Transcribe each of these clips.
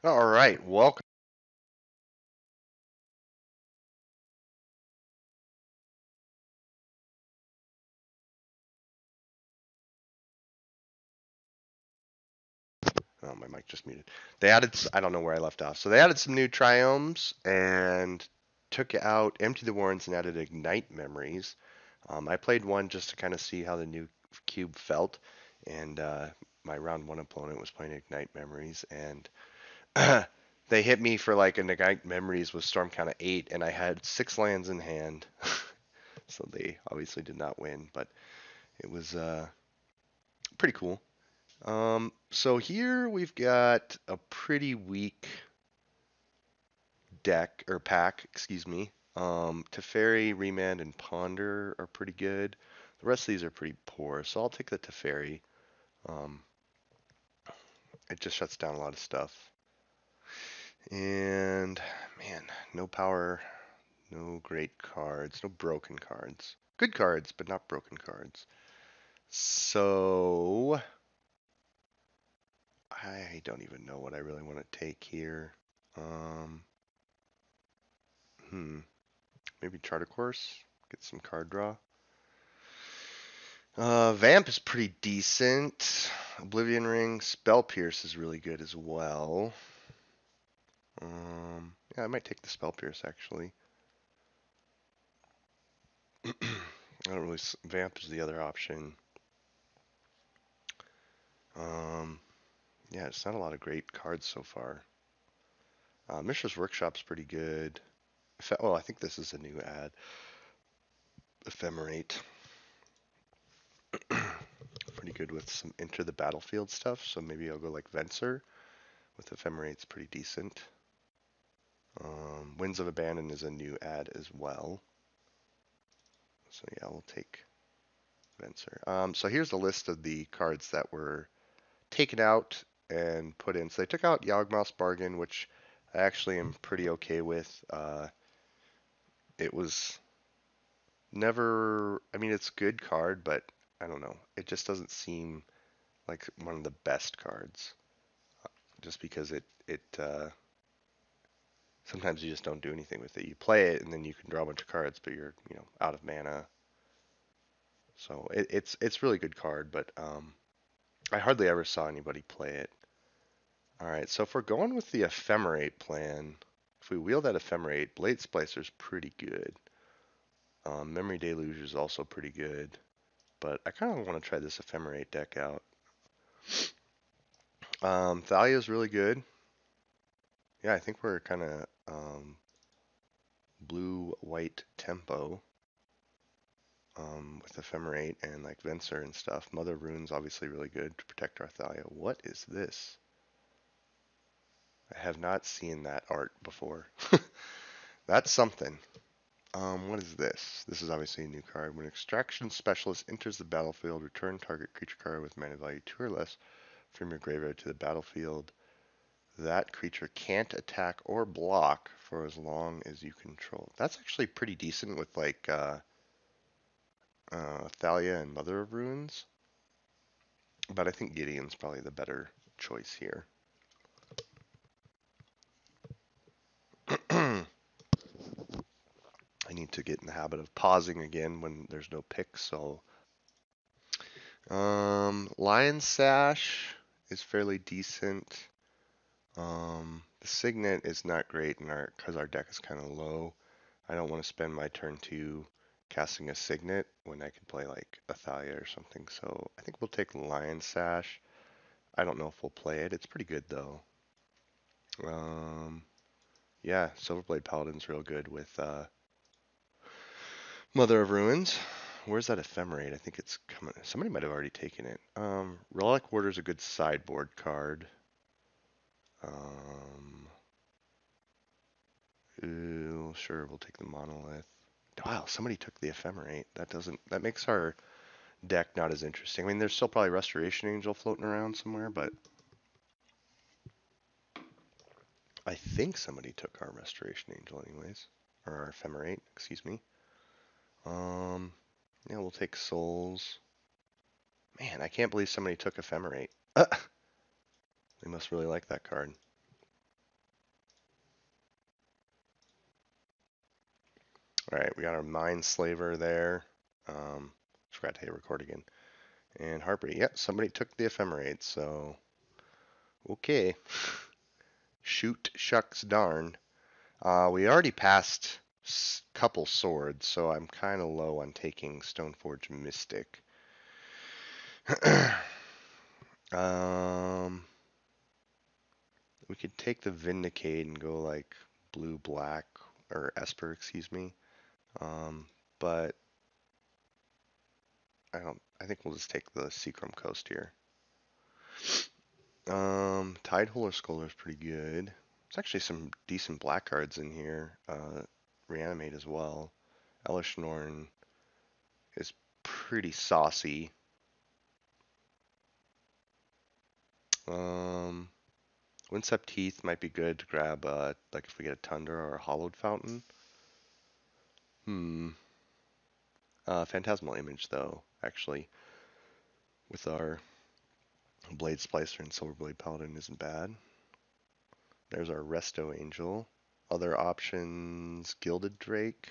All right, welcome. Oh, my mic just muted. They added, I don't know where I left off. So they added some new triomes and took out, emptied the warrens and added ignite memories. I played one just to kind of see how the new cube felt, and my round one opponent was playing ignite memories, and they hit me for like an ignite memories with storm count of 8, and I had 6 lands in hand, so they obviously did not win, but it was pretty cool. So here we've got a pretty weak deck or pack, excuse me. Teferi, Remand, and Ponder are pretty good. The rest of these are pretty poor, so I'll take the Teferi. Um, it just shuts down a lot of stuff. And man, no power, no great cards, no broken cards. Good cards, but not broken cards. So I don't even know what I really want to take here. Um, hmm. Maybe Charter Course. Get some card draw. Vamp is pretty decent. Oblivion Ring. Spell Pierce is really good as well. Yeah, I might take the Spell Pierce actually. I don't really. Vamp is the other option. Um, yeah, it's not a lot of great cards so far. Mishra's Workshop's pretty good. Well, I think this is a new ad. Ephemerate. Pretty good with some Enter the Battlefield stuff, so maybe I'll go like Venser with Ephemerate's pretty decent. Winds of Abandon is a new ad as well. So yeah, we'll take Venser. So here's a list of the cards that were taken out and put in. So they took out Yawgmoth's Bargain, which I actually am pretty okay with. It was never, I mean, it's a good card, but I don't know. It just doesn't seem like one of the best cards, just because it sometimes you just don't do anything with it. You play it and then you can draw a bunch of cards, but you're out of mana. So it's really good card, but I hardly ever saw anybody play it. All right, so if we're going with the Ephemerate plan, if we wheel that Ephemerate, Blade Splicer's pretty good. Memory Deluge is also pretty good, but I kind of want to try this Ephemerate deck out. Thalia is really good. Yeah, I think we're kind of blue-white tempo with Ephemerate and like Venser and stuff. Mother Rune's obviously really good to protect our Thalia. What is this? I have not seen that art before. That's something. What is this? This is obviously a new card. When Extraction Specialist enters the battlefield, return target creature card with mana value 2 or less from your graveyard to the battlefield. That creature can't attack or block for as long as you control. That's actually pretty decent with like Thalia and Mother of Runes, but I think Gideon's probably the better choice here. I need to get in the habit of pausing again when there's no picks, so Lion Sash is fairly decent. The Signet is not great in because our deck is kind of low. I don't want to spend my turn 2 casting a Signet when I could play like Athalia or something. So I think we'll take Lion Sash. I don't know if we'll play it. It's pretty good though. Yeah, Silverblade Paladin's real good with Mother of Ruins. Where's that Ephemerate? I think it's coming. Somebody might have already taken it. Relic Warder's a good sideboard card. Um, sure, we'll take the Monolith. Wow, somebody took the Ephemerate. That makes our deck not as interesting. I mean, there's still probably Restoration Angel floating around somewhere, but I think somebody took our Restoration Angel anyways. Or our Ephemerate, excuse me. Yeah, we'll take Souls. Man, I can't believe somebody took Ephemerate. They must really like that card. All right, we got our Mind Slaver there. Forgot to hit record again. And Harpy. Yep, somebody took the Ephemerate, so okay. Shoot, shucks, darn. We already passed couple swords, so I'm kind of low on taking Stoneforge Mystic. We could take the Vindicate and go like blue black or Esper, excuse me. But I think we'll just take the Seacrum Coast here. Tidehole or Scholar is pretty good. There's actually some decent black cards in here. Reanimate as well. Elish Norn is pretty saucy. Wincept Teeth might be good to grab, like if we get a Tundra or a Hollowed Fountain. Phantasmal Image, though, actually, with our Blade Splicer and Silverblade Paladin isn't bad. There's our Resto Angel. Other options, Gilded Drake.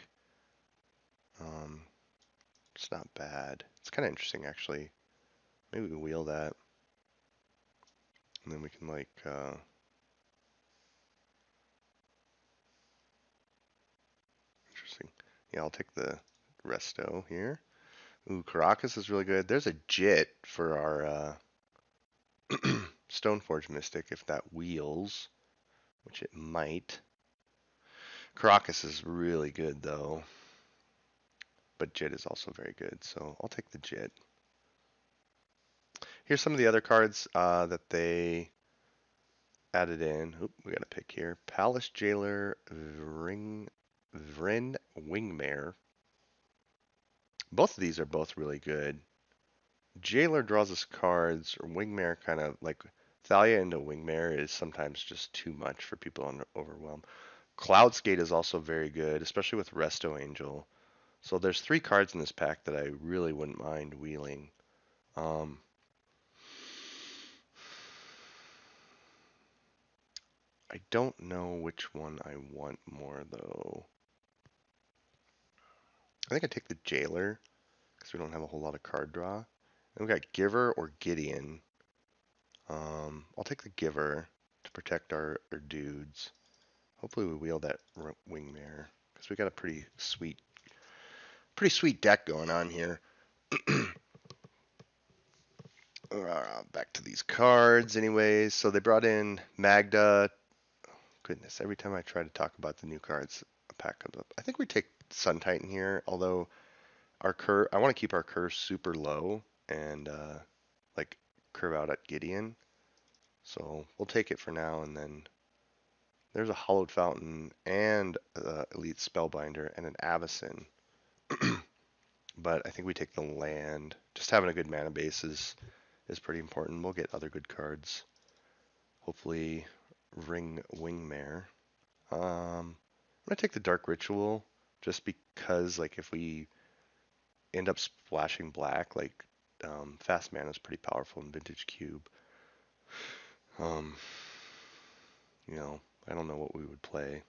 It's not bad. It's kind of interesting, actually. Maybe we wheel that. And then we can, like, interesting. Yeah, I'll take the Resto here. Ooh, Caracas is really good. There's a Jit for our Stoneforge Mystic if that wheels, which it might. Caracas is really good, though. But Jit is also very good, so I'll take the Jit. Here's some of the other cards that they added in. Oop, we got a pick here. Palace Jailer, Vrin Wingmare. Both of these are both really good. Jailer draws us cards, or Wingmare kind of like Thalia into Wingmare is sometimes just too much for people on Overwhelm. Cloudskate is also very good, especially with Resto Angel. So there's 3 cards in this pack that I really wouldn't mind wheeling. I don't know which one I want more, though. I think I take the Jailer, because we don't have a whole lot of card draw. Then we got Giver or Gideon. I'll take the Giver to protect our dudes. Hopefully we wheel that Wingmare, because we got a pretty sweet deck going on here. Back to these cards anyways. So they brought in Magda. Goodness, every time I try to talk about the new cards, a pack comes up. I think we take Sun Titan here, although our curve, I want to keep our curve super low and like curve out at Gideon. So we'll take it for now, and then there's a Hollowed Fountain and Elite Spellbinder and an Avacyn. But I think we take the land. Just having a good mana base is pretty important. We'll get other good cards. Hopefully Ring Wingmare. I'm gonna take the Dark Ritual just because, like, if we end up splashing black, like, fast mana is pretty powerful in Vintage Cube. You know, I don't know what we would play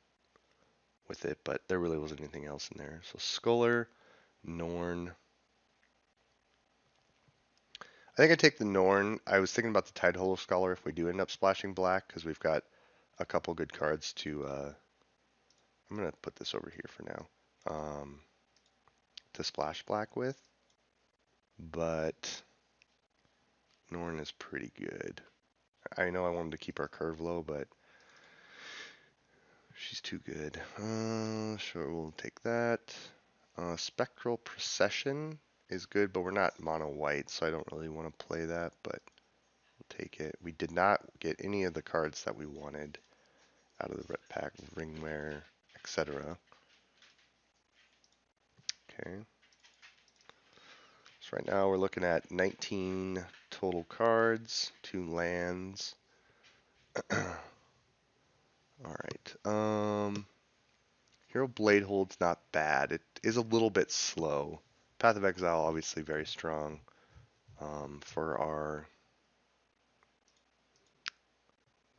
with it, but there really wasn't anything else in there. So Scholar, Norn. I think I take the Norn. I was thinking about the Tidehole Scholar if we do end up splashing black, because we've got a couple good cards to. I'm gonna put this over here for now. To splash black with, but Norn is pretty good. I know I wanted to keep our curve low, but she's too good. Sure, we'll take that. Spectral Procession is good, but we're not mono white, so I don't really want to play that, but we'll take it. We did not get any of the cards that we wanted out of the red pack, Ringware, etc. Okay. So right now we're looking at 19 total cards, 2 lands. Alright. Hero Bladehold's not bad. It is a little bit slow. Path of Exile, obviously very strong for our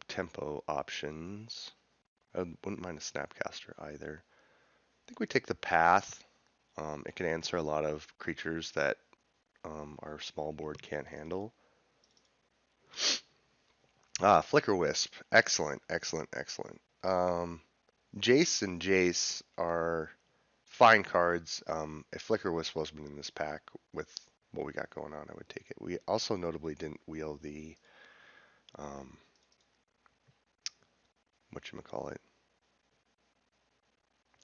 tempo options. I wouldn't mind a Snapcaster either. think we take the path. It can answer a lot of creatures that our small board can't handle. Flicker Wisp. Excellent, excellent, excellent. Jace and Jace are fine cards. If Flicker Wisp wasn't in this pack with what we got going on, I would take it. We also notably didn't wheel the whatchamacallit,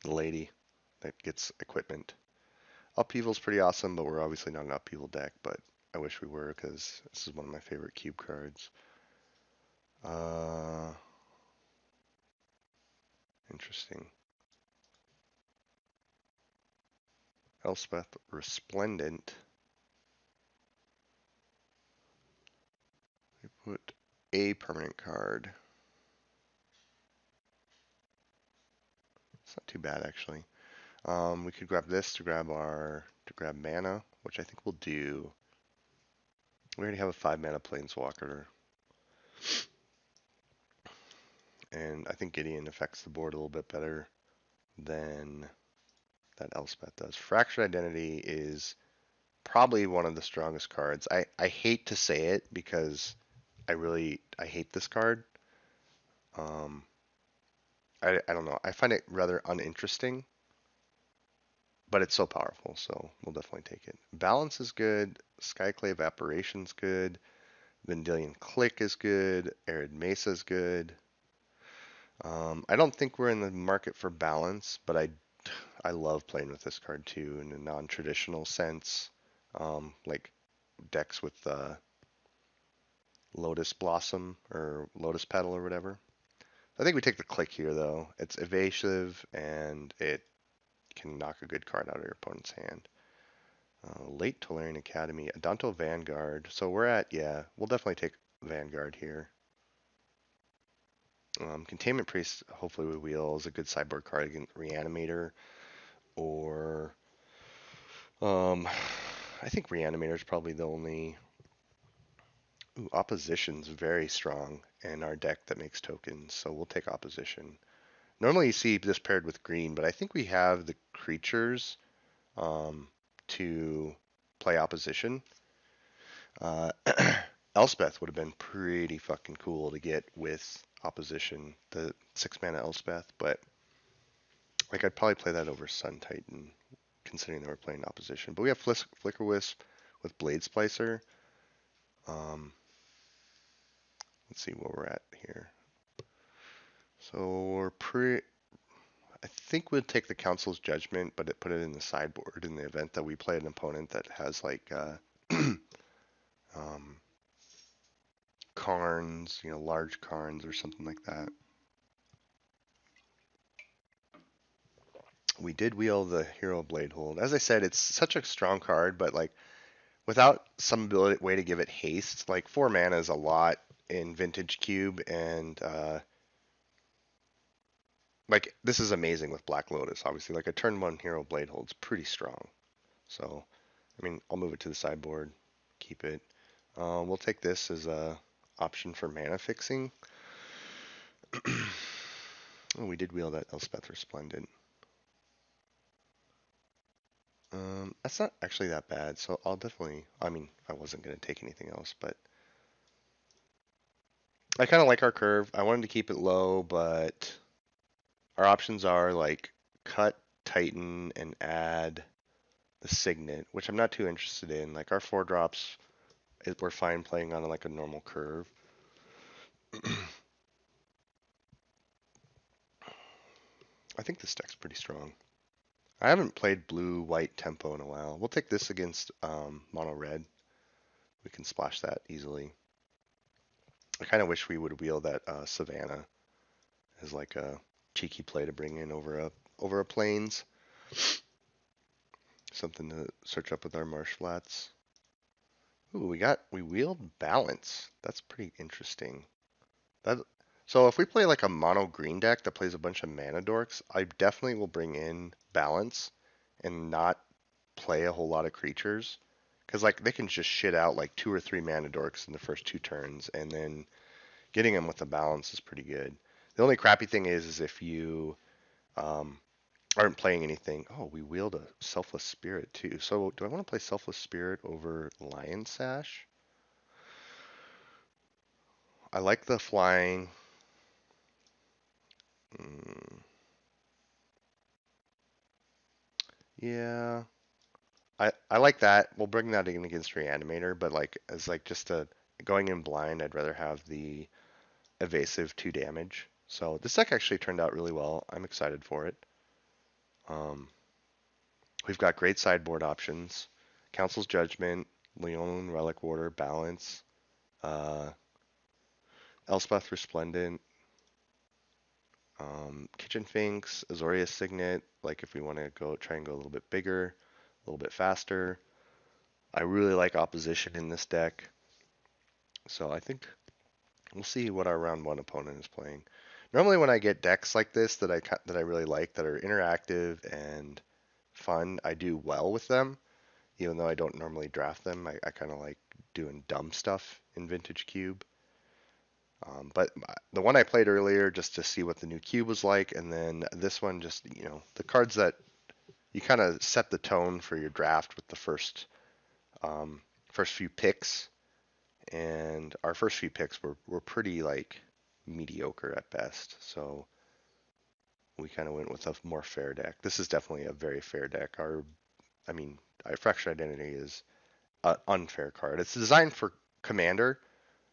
the lady that gets equipment. Upheaval's pretty awesome, but we're obviously not an upheaval deck, but I wish we were because this is one of my favorite cube cards. Interesting. Elspeth Resplendent. We put a permanent card. It's not too bad actually. We could grab this to grab mana, which I think we'll do. We already have a 5-mana Planeswalker, and I think Gideon affects the board a little bit better than that Elspeth does. Fractured Identity is probably one of the strongest cards. I hate to say it because I hate this card. I don't know. I find it rather uninteresting, but it's so powerful, so we'll definitely take it. Balance is good. Skyclave Apparition's good. Vendilion Click is good. Arid Mesa is good. I don't think we're in the market for balance, but I love playing with this card too in a non-traditional sense, like decks with Lotus Blossom or Lotus Petal or whatever. I think we take the click here though. It's evasive and it can knock a good card out of your opponent's hand. Late Tolarian Academy, Adanto Vanguard. So we're at, yeah, we'll definitely take Vanguard here. Containment Priest, hopefully we wheel, is a good sideboard card against Reanimator. Or, I think Reanimator is probably the only. Ooh, Opposition's very strong in our deck that makes tokens, so we'll take Opposition. Normally you see this paired with green, but I think we have the creatures to play Opposition. Elspeth would have been pretty fucking cool to get with Opposition, the 6-mana Elspeth, but like I'd probably play that over Sun Titan, considering they were playing Opposition. But we have Flicker Wisp with Blade Splicer. Let's see where we're at here. So I think we'll take the Council's Judgment, but put it in the sideboard in the event that we play an opponent that has like Karns, large Karns or something like that. We did wheel the Hero Blade Hold. As I said, it's such a strong card, but like without some way to give it haste, like 4 mana is a lot in Vintage Cube, and like this is amazing with Black Lotus. Obviously, like a turn 1 Hero Blade Hold's pretty strong. So, I mean, I'll move it to the sideboard, keep it. We'll take this as a option for mana fixing. Oh, we did wheel that Elspeth Resplendent. That's not actually that bad, so I'll definitely, I mean, I wasn't going to take anything else, but I kind of like our curve. I wanted to keep it low, but our options are like cut, tighten, and add the Signet, which I'm not too interested in. Like our 4-drops, we're fine playing on like a normal curve. I think this deck's pretty strong. I haven't played blue-white tempo in a while. We'll take this against mono-red. We can splash that easily. I kind of wish we would wheel that Savannah as like a cheeky play to bring in over a plains. Something to search up with our marsh flats. Ooh, we wheeled balance. That's pretty interesting. So if we play like a mono green deck that plays a bunch of mana dorks, I definitely will bring in balance and not play a whole lot of creatures. Because like they can just shit out like 2 or 3 mana dorks in the first 2 turns, and then getting them with the balance is pretty good. The only crappy thing is if you aren't playing anything. Oh, we wield a Selfless Spirit too. So do I want to play Selfless Spirit over Lion Sash? I like the flying. Mm, yeah, I like that. We'll bring that in against Reanimator, but like as like just a going in blind, I'd rather have the evasive 2 damage. So this deck actually turned out really well. I'm excited for it. Um, we've got great sideboard options: Council's Judgment, Leonin, Relic Warder, Balance, uh, Elspeth Resplendent, Kitchen Finks, Azoria Signet. Like if we want to go try and go a little bit bigger, a little bit faster. I really like opposition in this deck, so I think we'll see what our round one opponent is playing. Normally, when I get decks like this that I really like, that are interactive and fun, I do well with them. Even though I don't normally draft them, I kind of like doing dumb stuff in Vintage Cube. But the one I played earlier, just to see what the new cube was like, and then this one, just the cards that you kind of set the tone for your draft with the first few picks, and our first few picks were pretty like mediocre at best. So we kind of went with a more fair deck. This is definitely a very fair deck. I mean, our Fractured Identity is an unfair card. It's designed for Commander.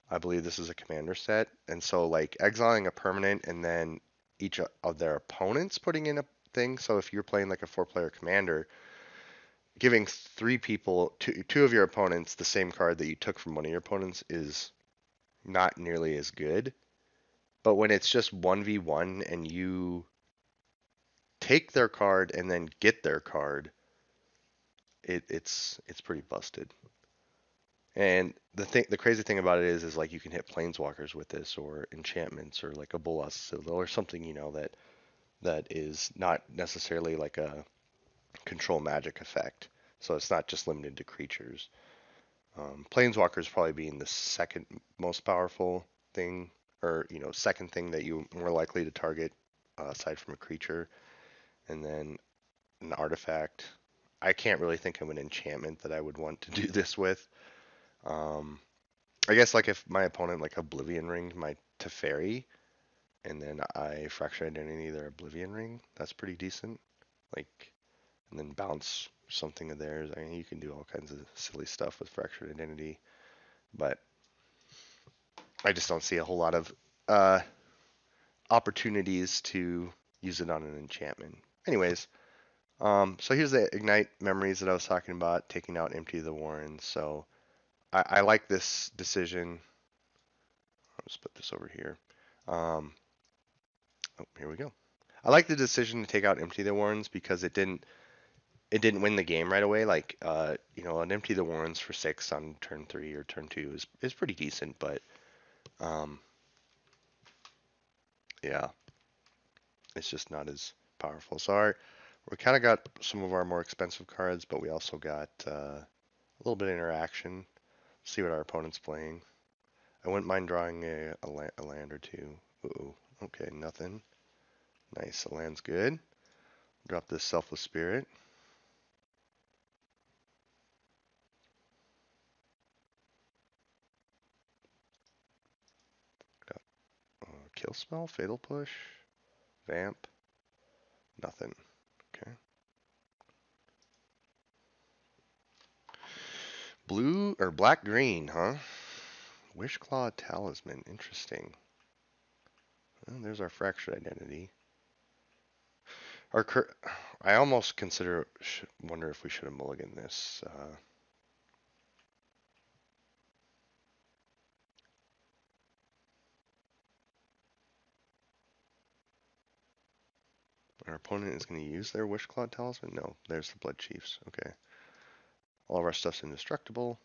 I believe this is a Commander set, and so like exiling a permanent and then each of their opponents putting in a thing. So if you're playing like a 4-player Commander, giving 3 people, two of your opponents, the same card that you took from one of your opponents is not nearly as good. But when it's just 1v1 and you take their card and then get their card, it's pretty busted. And the crazy thing about it is like you can hit planeswalkers with this, or enchantments, or like a Bolas or something, that is not necessarily like a control magic effect. So it's not just limited to creatures. Planeswalkers probably being the second most powerful thing, or second thing that you more likely to target aside from a creature, and then an artifact. I can't really think of an enchantment that I would want to do this with. Um, I guess like if my opponent like Oblivion Ringed my Teferi, and then I Fracture Identity their Oblivion Ring, that's pretty decent. Like, and then bounce something of theirs. I mean, you can do all kinds of silly stuff with Fractured Identity, but I just don't see a whole lot of uh, opportunities to use it on an enchantment. Anyways, so here's the Ignite memories that I was talking about, taking out Empty the Warrens. So I like this decision. Let's put this over here. Um, oh, here we go. I like the decision to take out Empty the Warrens because it didn't win the game right away. Like an Empty the Warrens for 6 on turn 3 or turn 2 is pretty decent, but um, yeah, it's just not as powerful. So we kind of got some of our more expensive cards, but we also got a little bit of interaction. See what our opponent's playing. I wouldn't mind drawing a land or two. Ooh, okay, nothing. Nice, a land's good. Drop this Selfless Spirit. Got Kill Spell, Fatal Push, Vamp, nothing. Okay. Blue or black green, huh? Wishclaw Talisman, interesting. Well, there's our Fractured Identity. Our I almost wonder if we should have mulliganed this. Our opponent is going to use their Wishclaw Talisman? No, there's the Blood Chiefs. Okay. All of our stuff's indestructible.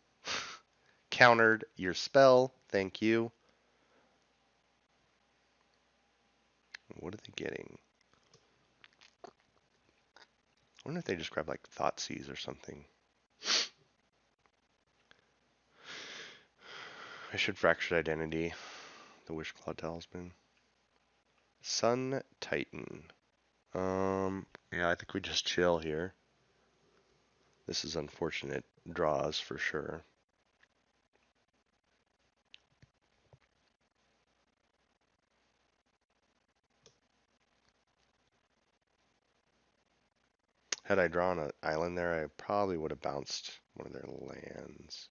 Countered your spell. Thank you. What are they getting? I wonder if they just grab like Thoughtseize or something. I should Fractured Identity. The Wishclaw Talisman. Sun Titan. Yeah, I think we just chill here. This is unfortunate draws for sure. Had I drawn an island there, I probably would have bounced one of their lands.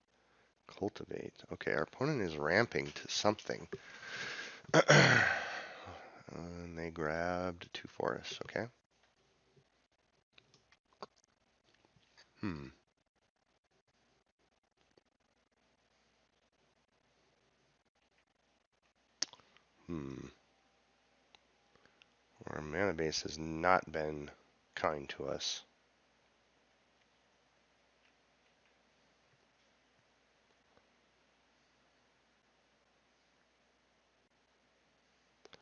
Cultivate. Okay, our opponent is ramping to something. And they grabbed 2 forests, okay. Hmm. Hmm. Our mana base has not been kind to us.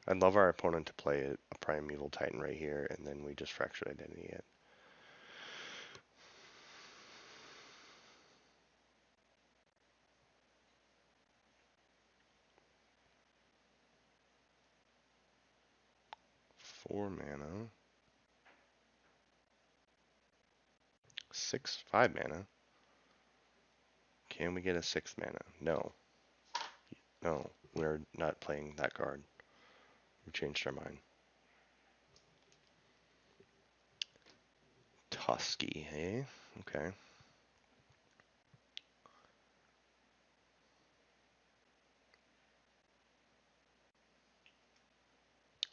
I'd love our opponent to play a Primeval Titan right here, and then we just Fractured Identity it. Four mana. 5 mana. Can we get a 6 mana? No. No, we're not playing that card. We changed our mind. Tusky, eh? Okay.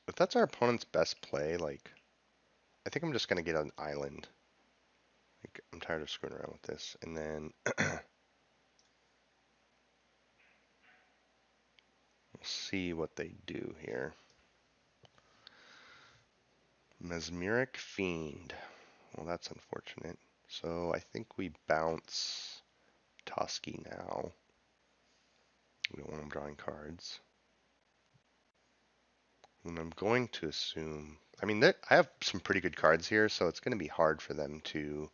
If that's our opponent's best play, like, I think I'm just going to get an island. Like, I'm tired of screwing around with this. And then we'll see what they do here. Mesmeric Fiend. Well, that's unfortunate. So I think we bounce Tusky now. We don't want him drawing cards. And I'm going to assume, I mean, I have some pretty good cards here, so it's going to be hard for them to.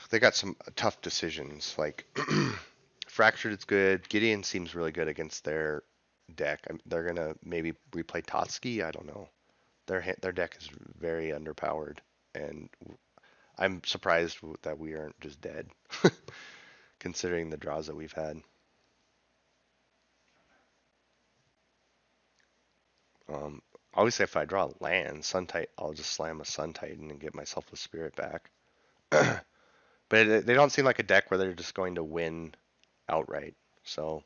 They got some tough decisions. Like Fractured is good. Gideon seems really good against their deck. They're gonna maybe replay Totsky. I don't know. Their deck is very underpowered, and I'm surprised that we aren't just dead, considering the draws that we've had. Obviously, if I draw a land, Sun Titan, I'll just slam a Sun Titan and get myself a Spirit back. But they don't seem like a deck where they're just going to win outright. So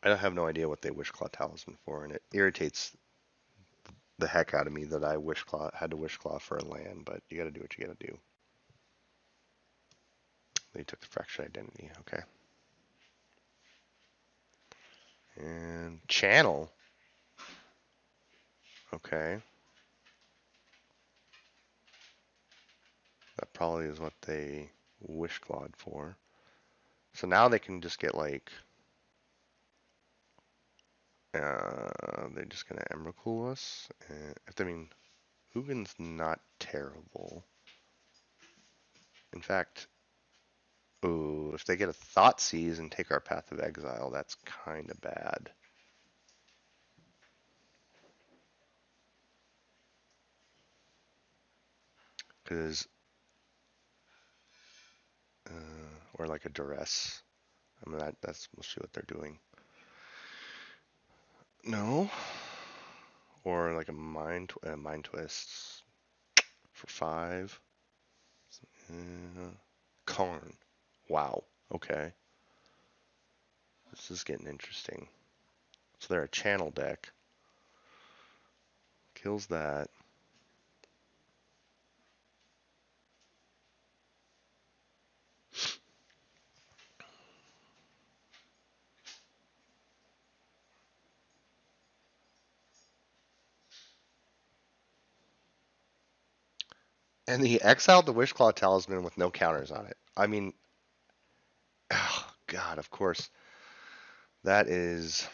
I have no idea what they Wishclaw Talisman for, and it irritates the heck out of me that I had to Wishclaw for a land. But you got to do what you got to do. They took the Fractured Identity. Okay. And Channel. Okay. That probably is what they Wishclawed for. So now they can just get like. They're just gonna Emrakul us. I mean, Hugin's not terrible. In fact, ooh, if they get a Thoughtseize and take our Path of Exile, that's kind of bad. Because, or like a Duress. I mean, that's mostly what they're doing. No. Or like a Mind Twist for 5. Karn. Wow. Okay. This is getting interesting. So they're a channel deck. Kills that. And he exiled the Wishclaw Talisman with no counters on it. I mean, oh God, of course. That is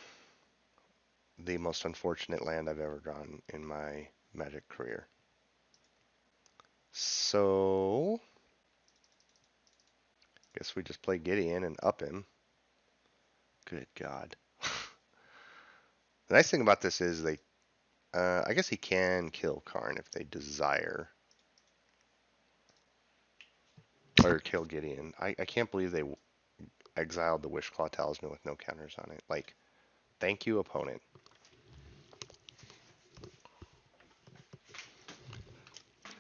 the most unfortunate land I've ever drawn in my Magic career. So, guess we just play Gideon and up him. Good God. The nice thing about this is they, I guess he can kill Karn if they desire, or kill Gideon. I can't believe they exiled the Wishclaw Talisman with no counters on it. Like, thank you, opponent.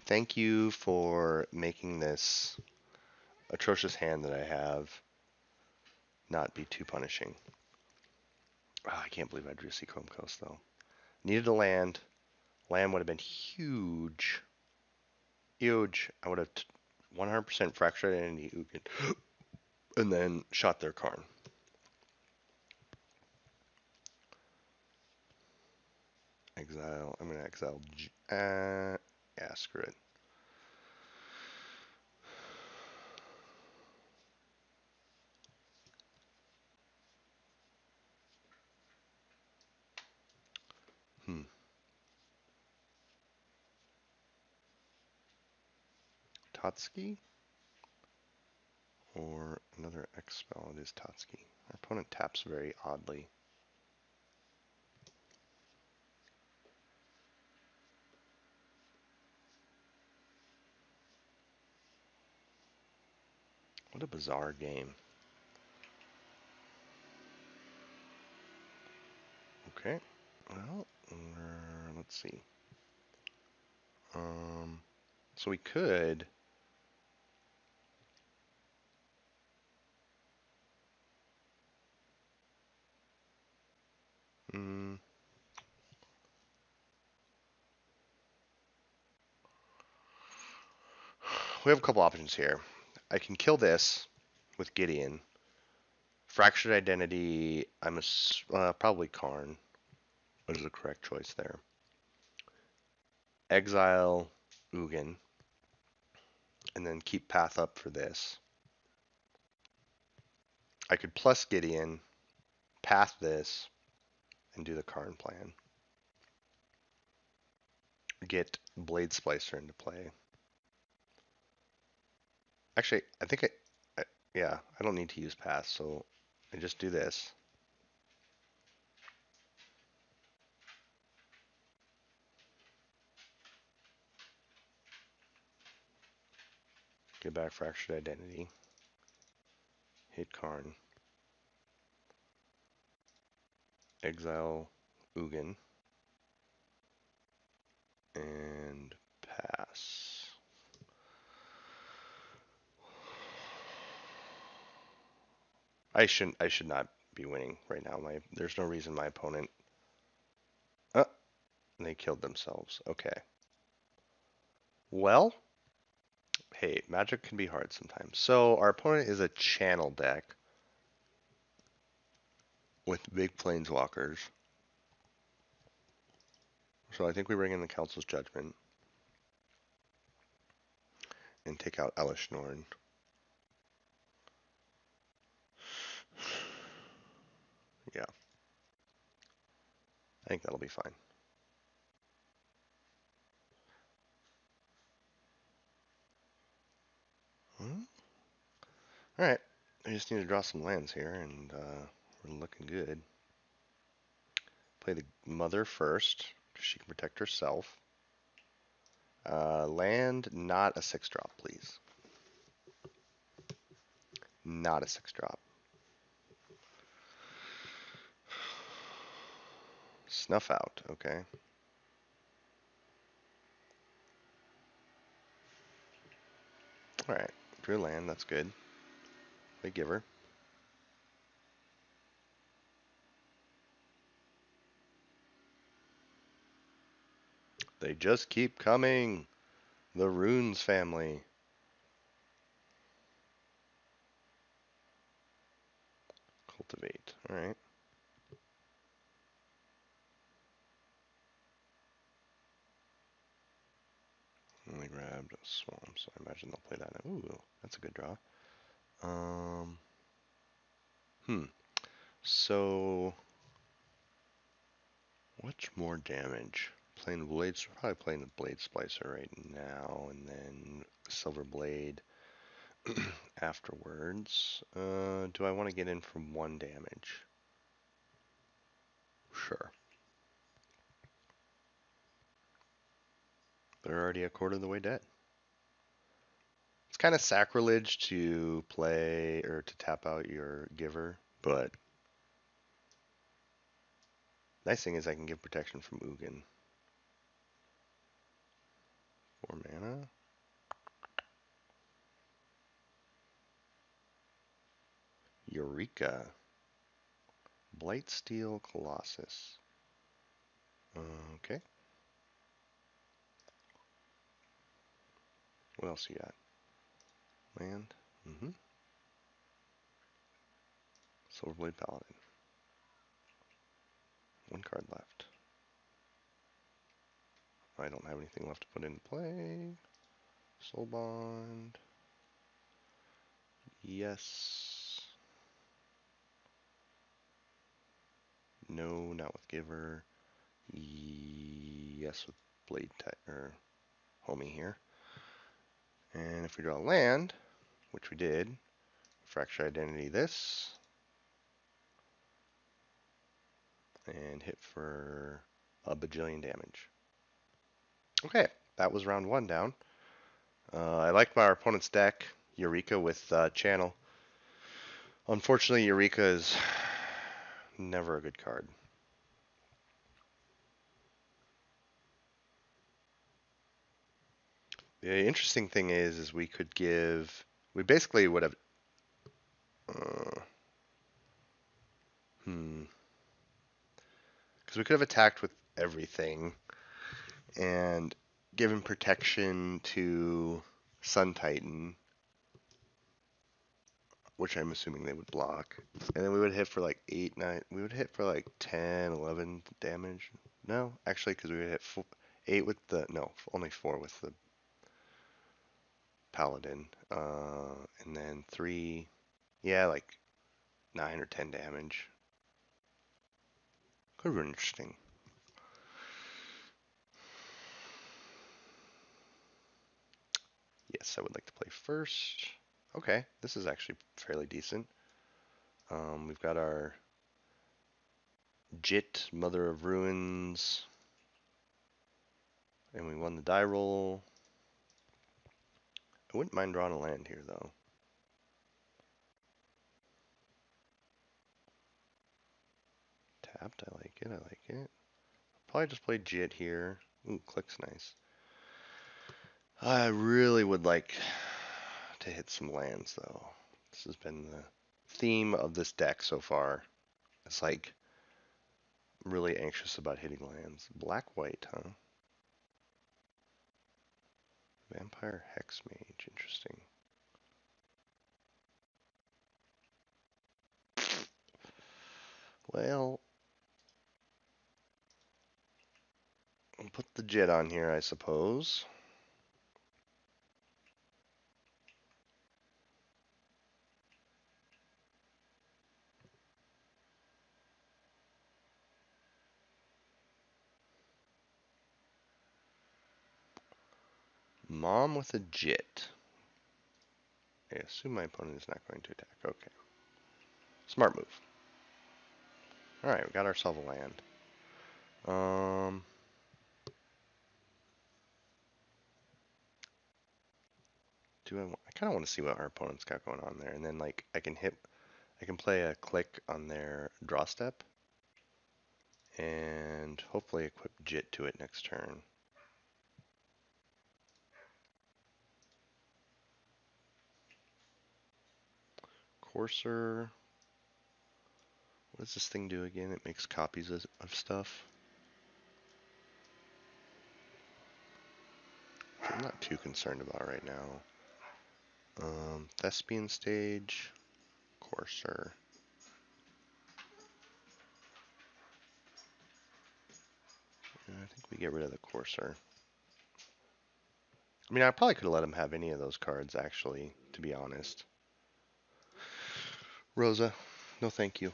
Thank you for making this atrocious hand that I have not be too punishing. Oh, I can't believe I drew Seachrome Coast, though. Needed a land. Land would have been huge. Huge. I would have 100% fractured identity Ugin, and then shot their Karn. Exile. I'm going to exile. Yeah, screw it. Hmm. Totski? Or another X spell. It is Totski. Our opponent taps very oddly. What a bizarre game. Okay. Well, let's see. So we could. Mm, we have a couple options here. I can kill this with Gideon. Fractured Identity. Probably Karn. What is the correct choice there? Exile Ugin, and then keep path up for this. I could plus Gideon, path this, and do the Karn plan. Get Blade Splicer into play. Actually, I think yeah, I don't need to use path, so I just do this. Get back Fractured Identity. Hit Karn. Exile Ugin. And pass. I should not be winning right now. There's no reason my opponent. They killed themselves. Okay. Well, hey, Magic can be hard sometimes. So our opponent is a channel deck with big planeswalkers. So I think we bring in the Council's Judgment and take out Elish Norn. Yeah. I think that'll be fine. Alright. I just need to draw some lands here, and we're looking good. Play the Mother first, because she can protect herself. Land, not a 6-drop, please. Not a 6-drop. Snuff out, okay. Alright, drew land, that's good. Big giver. They just keep coming. The Runes family. Cultivate, alright. And they grabbed a swamp, so I imagine they'll play that. Ooh, that's a good draw. So what's more damage? Playing the blades, probably playing the Blade Splicer right now, and then Silver Blade afterwards. Do I want to get in for 1 damage? Sure. They're already a quarter of the way dead. It's kind of sacrilege to play or to tap out your giver, but nice thing is I can give protection from Ugin. 4 mana. Eureka. Blightsteel Colossus. Okay. What else you got? Land. Silverblade Paladin. 1 card left. I don't have anything left to put into play. Soul Bond. Yes. No, not with Giver. Yes, with Blade type or Homie here. And if we draw land, which we did, Fracture Identity this, and hit for a bajillion damage. Okay, that was round 1 down. I like my opponent's deck, Eureka with Channel. Unfortunately, Eureka is never a good card. The interesting thing is we basically would have, because we could have attacked with everything and given protection to Sun Titan, which I'm assuming they would block. And then we would hit for like 8, 9, we would hit for like 10, 11 damage. No, actually, because we would hit 8 with the, no, only 4 with the Paladin. And then 3, yeah, like 9 or 10 damage. Could have been interesting. Yes, I would like to play first. Okay, this is actually fairly decent. We've got our Jit, Mother of Ruins, and we won the die roll. I wouldn't mind drawing a land here, though. Tapped, I like it, I like it. Probably just play Jit here. Ooh, click's nice. I really would like to hit some lands, though. This has been the theme of this deck so far. It's like really anxious about hitting lands. Black-white, huh? Vampire Hex Mage, interesting. Well, I'll put the Jit on here, I suppose. Mom with a Jit. I assume my opponent is not going to attack. Okay. Smart move. Alright, we got ourselves a land. I kind of want to see what our opponent's got going on there, and then like I can play a click on their draw step, and hopefully equip Jit to it next turn. Courser. What does this thing do again? It makes copies of stuff. I'm not too concerned about right now. Thespian Stage, Courser. I think we get rid of the Courser. I mean, I probably could have let him have any of those cards, actually, to be honest. Rosa, no thank you.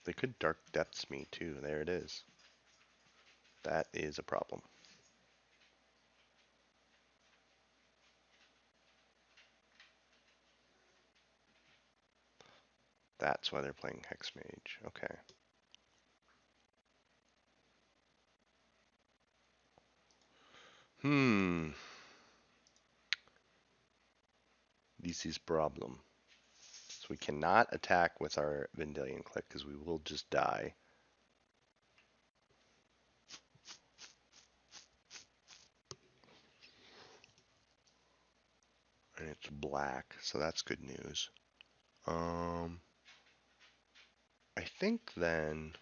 They could Dark Depths me, too. There it is. That is a problem. That's why they're playing Hex Mage. Okay. This is problem. So we cannot attack with our Vendilion Clique because we will just die. And it's black, so that's good news. I think then,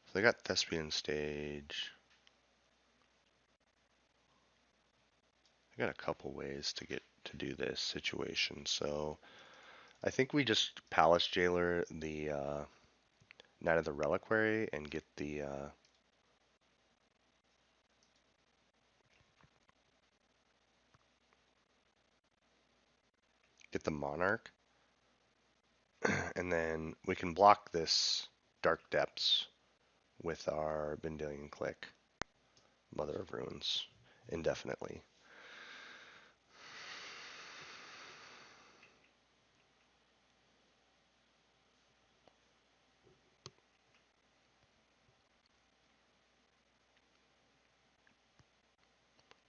so they got Thespian Stage. I got a couple ways to get to do this situation. So I think we just Palace Jailer the Knight of the Reliquary and get the Monarch, and then we can block this Dark Depths with our Vendilion Clique, Mother of Ruins, indefinitely.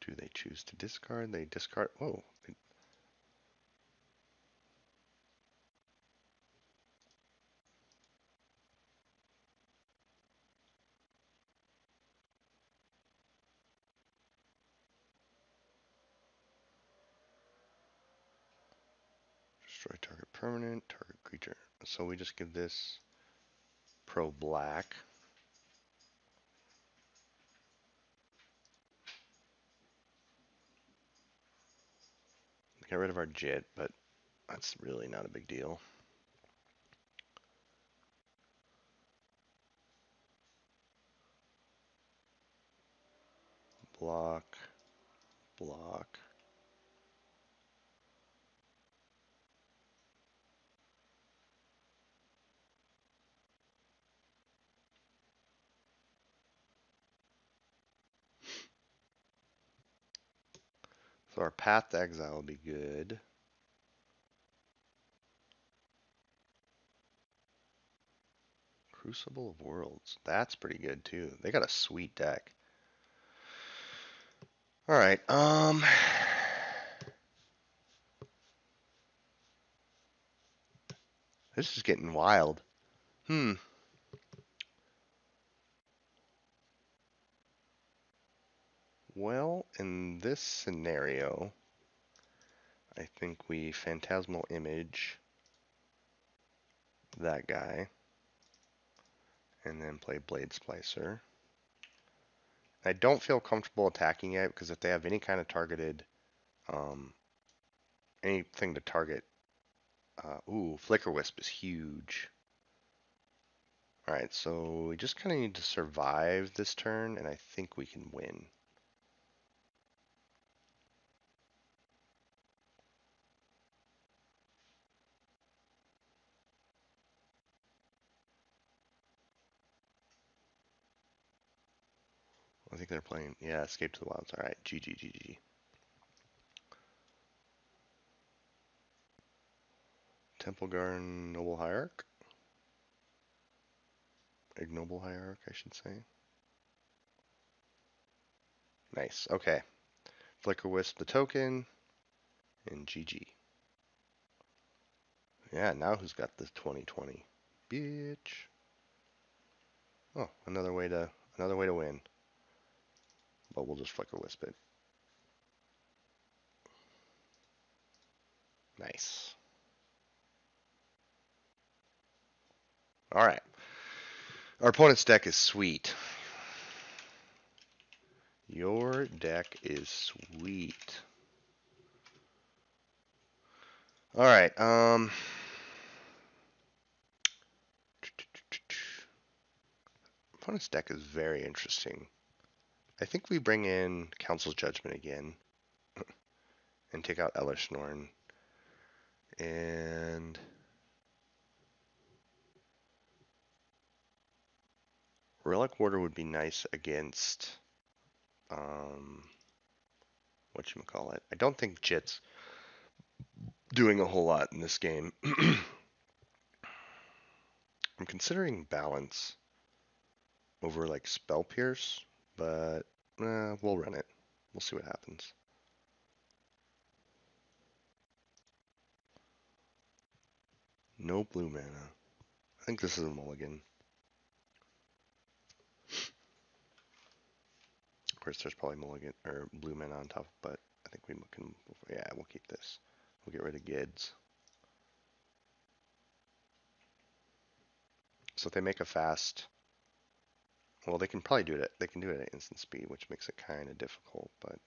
Do they choose to discard? They discard. Whoa. Destroy target permanent, target creature. So we just give this pro black. Get rid of our Jit, but that's really not a big deal. Block, block. So our Path to Exile will be good. Crucible of Worlds. That's pretty good too. They got a sweet deck. All right. This is getting wild. Well, in this scenario, I think we Phantasmal Image that guy and then play Blade Splicer. I don't feel comfortable attacking it because if they have any kind of targeted, anything to target, Flicker Wisp is huge. Alright, so we just kind of need to survive this turn, and I think we can win. I think they're playing, yeah, Escape to the Wilds. Alright, GG, GG. Temple Garden, Noble Hierarch? Ignoble Hierarch, I should say. Nice, okay. Flicker Wisp the token, and GG. Yeah, now who's got the 2020? Bitch. Oh, another way to win. But we'll just Flicker Wisp it. Nice. Alright. Our opponent's deck is sweet. Your deck is sweet. Alright, opponent's deck is very interesting. I think we bring in Council's Judgment again and take out Elishnorn. And Relic Warder would be nice against whatchamacallit. I don't think Jit's doing a whole lot in this game. I'm considering balance over like spell pierce, but we'll run it. We'll see what happens. No blue mana. I think this is a mulligan. Of course, there's probably mulligan or blue mana on top, but I think we can. Yeah, we'll keep this. We'll get rid of Gids. So if they make a fast, well, they can probably do it. They can do it at instant speed, which makes it kind of difficult, but.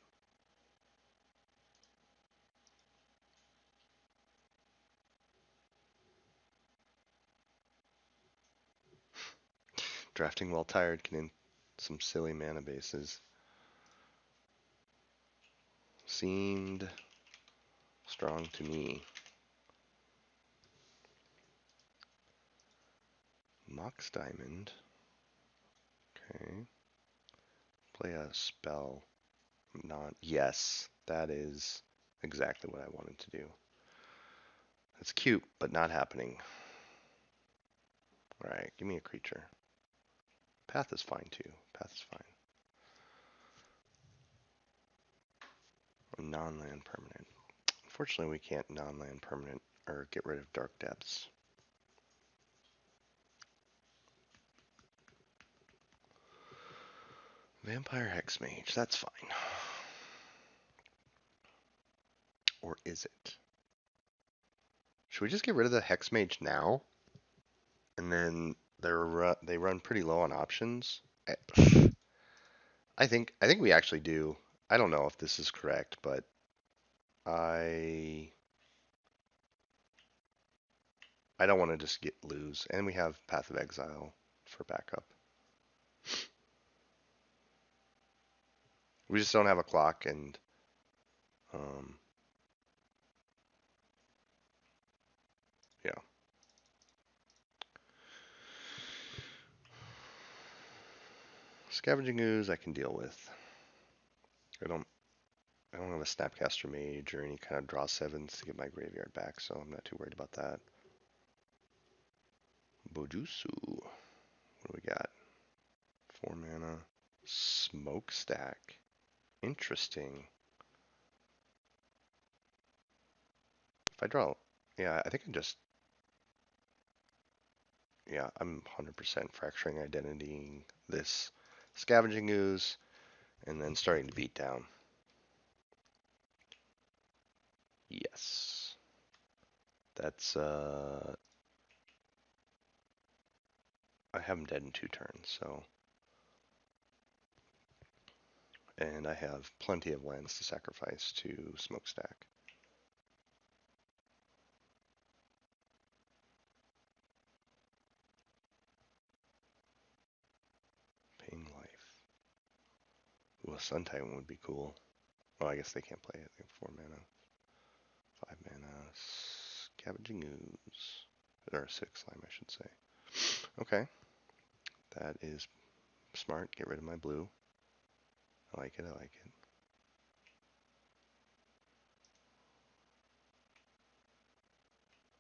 Drafting while tired can end some silly mana bases. Seemed strong to me. Mox Diamond. Okay. Play a spell. Not. Yes, that is exactly what I wanted to do. It's cute, but not happening. Alright, give me a creature. Path is fine too. Path is fine. Non-land permanent. Unfortunately, we can't non-land permanent or get rid of Dark Depths. Vampire Hexmage, that's fine. Or is it? Should we just get rid of the Hexmage now? And then they run pretty low on options. I think we actually do. I don't know if this is correct, but I don't want to just lose. And we have Path of Exile for backup. We just don't have a clock, and yeah. Scavenging Ooze I can deal with. I don't have a Snapcaster Mage or any kind of draw sevens to get my graveyard back, so I'm not too worried about that. Bojusu. What do we got? 4 mana. Smokestack. Interesting. If I draw, yeah, I think I'm 100% fracturing identitying this Scavenging Ooze and then starting to beat down. Yes. That's, I have him dead in 2 turns, so. And I have plenty of lands to sacrifice to Smokestack. Paying life. Ooh, a Sun Titan would be cool. Well, I guess they can't play it. They have 4 mana. 5 mana. Scavenging Ooze. Or 6 slime, I should say. Okay. That is smart. Get rid of my blue. I like it, I like it.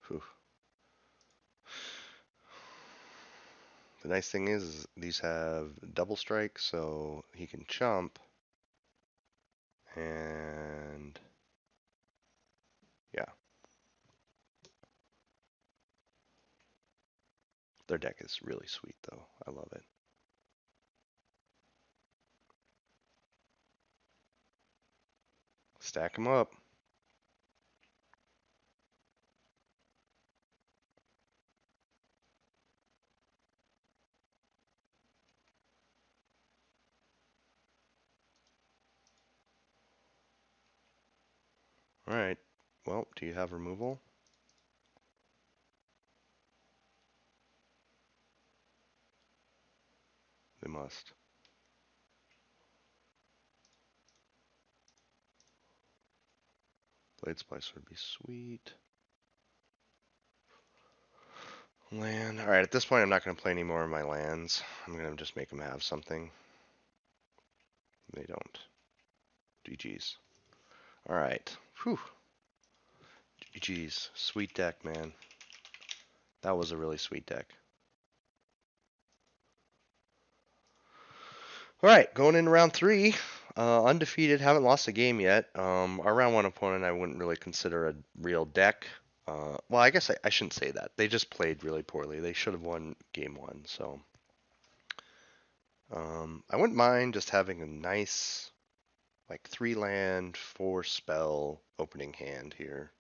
Whew. The nice thing is these have double strike, so he can chump. And yeah. Their deck is really sweet though. I love it. Stack them up. Alright. Well, do you have removal? They must. Blade Splice would be sweet. Land. Alright, at this point I'm not going to play any more of my lands. I'm going to just make them have something. They don't. GG's. Alright. Whew. GG's. Sweet deck, man. That was a really sweet deck. All right, going into round 3. Undefeated, haven't lost a game yet. Our round 1 opponent I wouldn't really consider a real deck. Well, I guess I shouldn't say that. They just played really poorly. They should have won game 1, so... I wouldn't mind just having a nice, like 3 land, 4 spell opening hand here.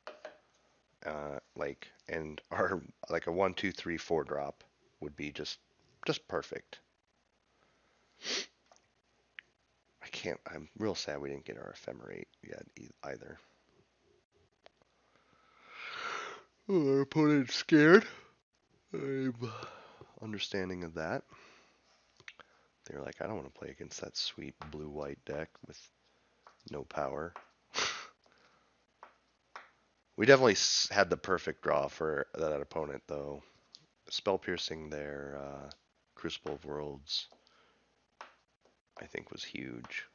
And our like a 1, 2, 3, 4 drop would be just perfect. I'm real sad we didn't get our ephemerate yet either. Oh, our opponent's scared. I'm understanding of that. They're like, I don't want to play against that sweet blue-white deck with no power. We definitely had the perfect draw for that opponent, though. Spell piercing their Crucible of Worlds, I think, was huge.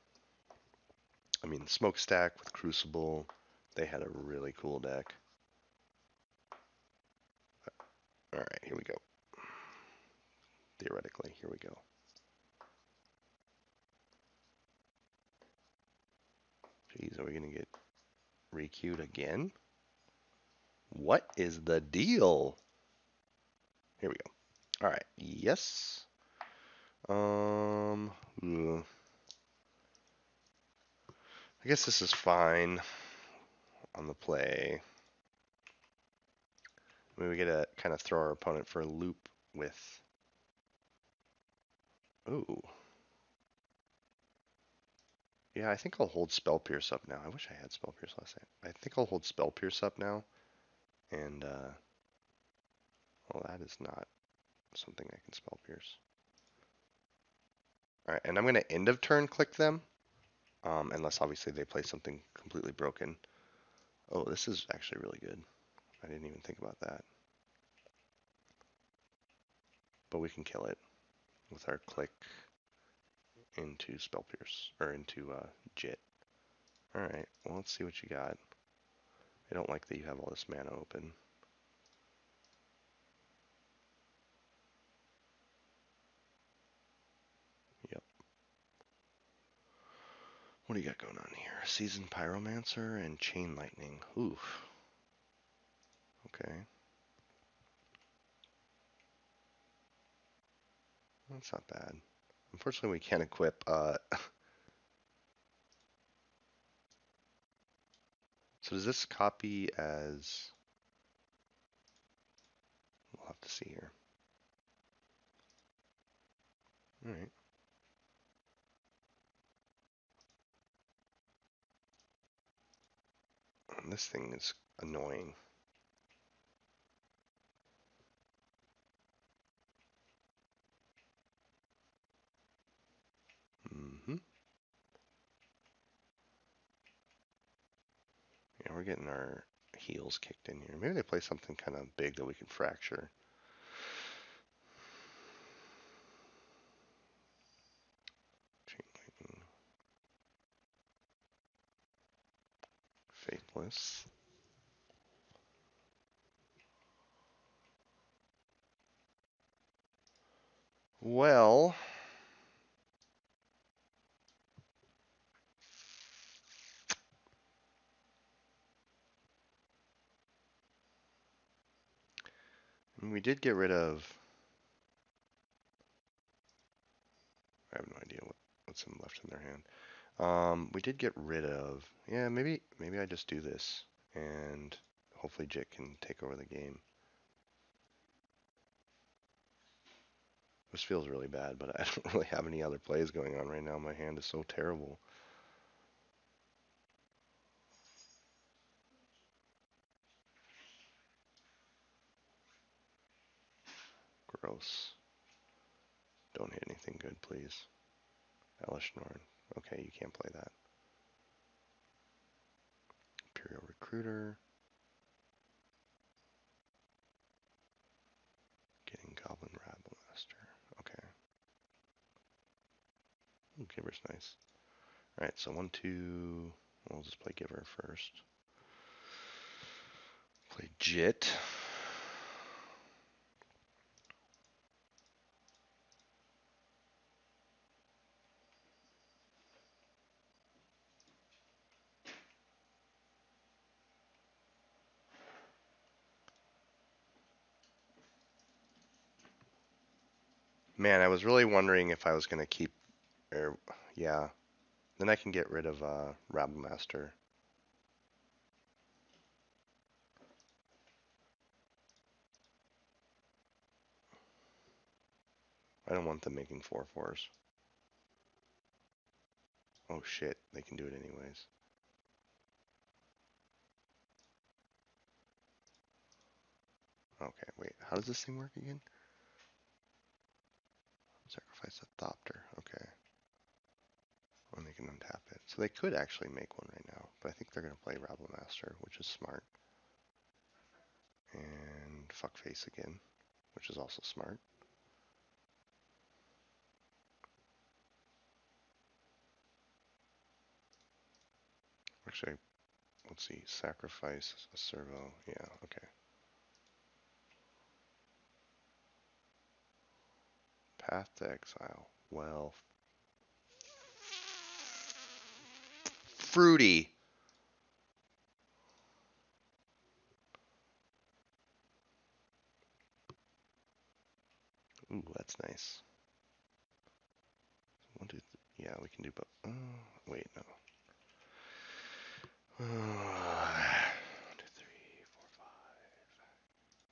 I mean, Smokestack with Crucible, they had a really cool deck. Alright, here we go. Theoretically, here we go. Jeez, are we going to get re-queued again? What is the deal? Here we go. Alright, yes. Ugh. I guess this is fine on the play. I mean, we get to kind of throw our opponent for a loop with... Ooh. Yeah, I think I'll hold Spell Pierce up now. I wish I had Spell Pierce last night. I think I'll hold Spell Pierce up now. And, well, that is not something I can Spell Pierce. Alright, and I'm going to end of turn click them. Unless, obviously, they play something completely broken. Oh, this is actually really good. I didn't even think about that. But we can kill it with our click into Spell Pierce, or into Jit. Alright, well, let's see what you got. I don't like that you have all this mana open. Yep. What do you got going on here? Seasoned Pyromancer and Chain Lightning. Oof. Okay. That's not bad. Unfortunately, we can't equip... So does this copy as... We'll have to see here. Alright. This thing is annoying. Mm-hmm. Yeah, we're getting our heels kicked in here. Maybe they play something kind of big that we can fracture. Chain Lightning. Faithless. Well... we did get rid of... I have no idea what's left in their hand. We did get rid of... Yeah, maybe I just do this. And hopefully Jit can take over the game. This feels really bad, but I don't really have any other plays going on right now. My hand is so terrible. Gross. Don't hit anything good, please. Elish Norn. Okay, you can't play that. Imperial Recruiter. Getting Goblin Rabblemaster. Okay. Ooh, Giver's nice. Alright, so 1, 2... We'll just play Giver first. Play Jit. Man, I was really wondering if I was going to keep, or yeah, then I can get rid of Rabble Master. I don't want them making 4/4s. Oh shit, they can do it anyways. Okay, wait, how does this thing work again? Sacrifice a Thopter, okay. And they can untap it. So they could actually make one right now, but I think they're going to play Rabble Master, which is smart. And Fuckface again, which is also smart. Actually, let's see, sacrifice a servo. Yeah, okay. Path to exile. Well, fruity. Ooh, that's nice. One, two, three. Yeah, we can do both. Wait, no. 1, 2, 3, 4, 5.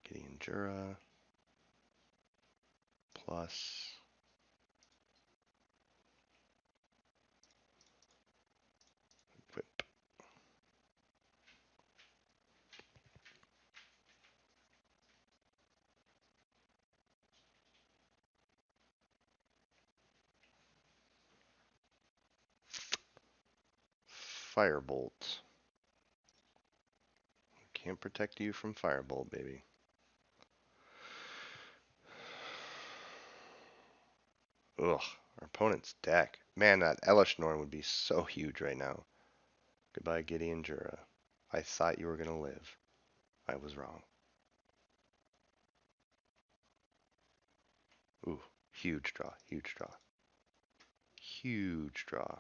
Gideon Jura plus whip. Firebolt. Can't protect you from Firebolt, baby. Ugh, our opponent's deck. Man, that Elish Norn would be so huge right now. Goodbye, Gideon Jura. I thought you were going to live. I was wrong. Ooh, huge draw, huge draw. Huge draw.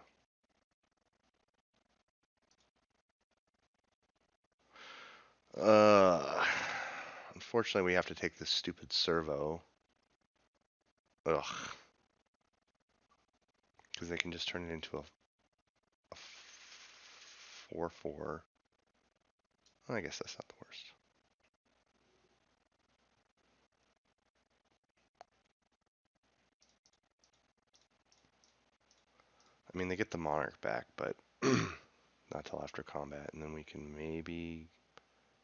Unfortunately, we have to take this stupid servo. Ugh. Because they can just turn it into a 4/4. Well, I guess that's not the worst. I mean, they get the Monarch back, but not till after combat, and then we can maybe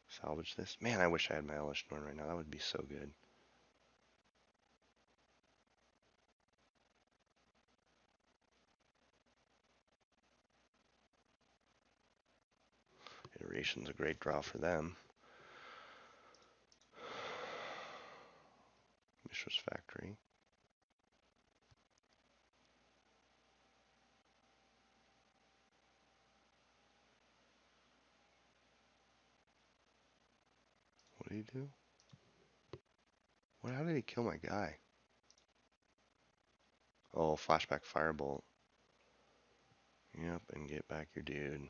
salvage this. Man, I wish I had my Elish Norn right now. That would be so good. Iteration's a great draw for them. Mishra's Factory. What did he do? What? How did he kill my guy? Oh, flashback Firebolt. Yep, and get back your dude.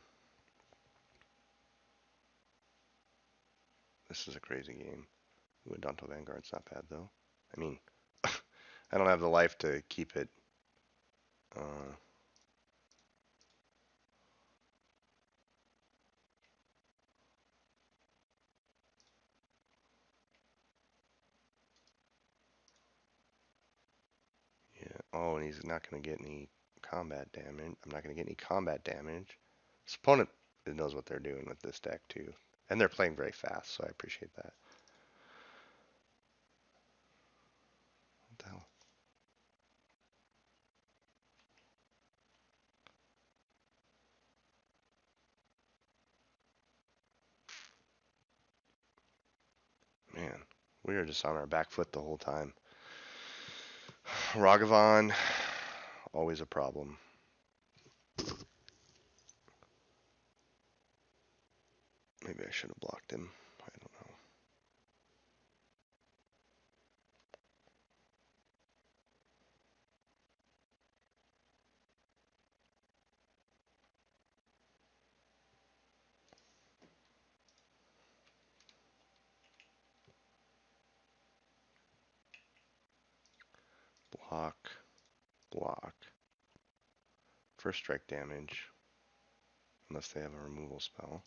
This is a crazy game. Ooh, Adonto Vanguard's not bad, though. I mean, I don't have the life to keep it. Yeah. Oh, and he's not going to get any combat damage. I'm not going to get any combat damage. This opponent knows what they're doing with this deck, too. And they're playing very fast, so I appreciate that. What the hell? Man, we were just on our back foot the whole time. Ragavan, always a problem. Maybe I should have blocked him. I don't know. block, block. First strike damage, unless they have a removal spell.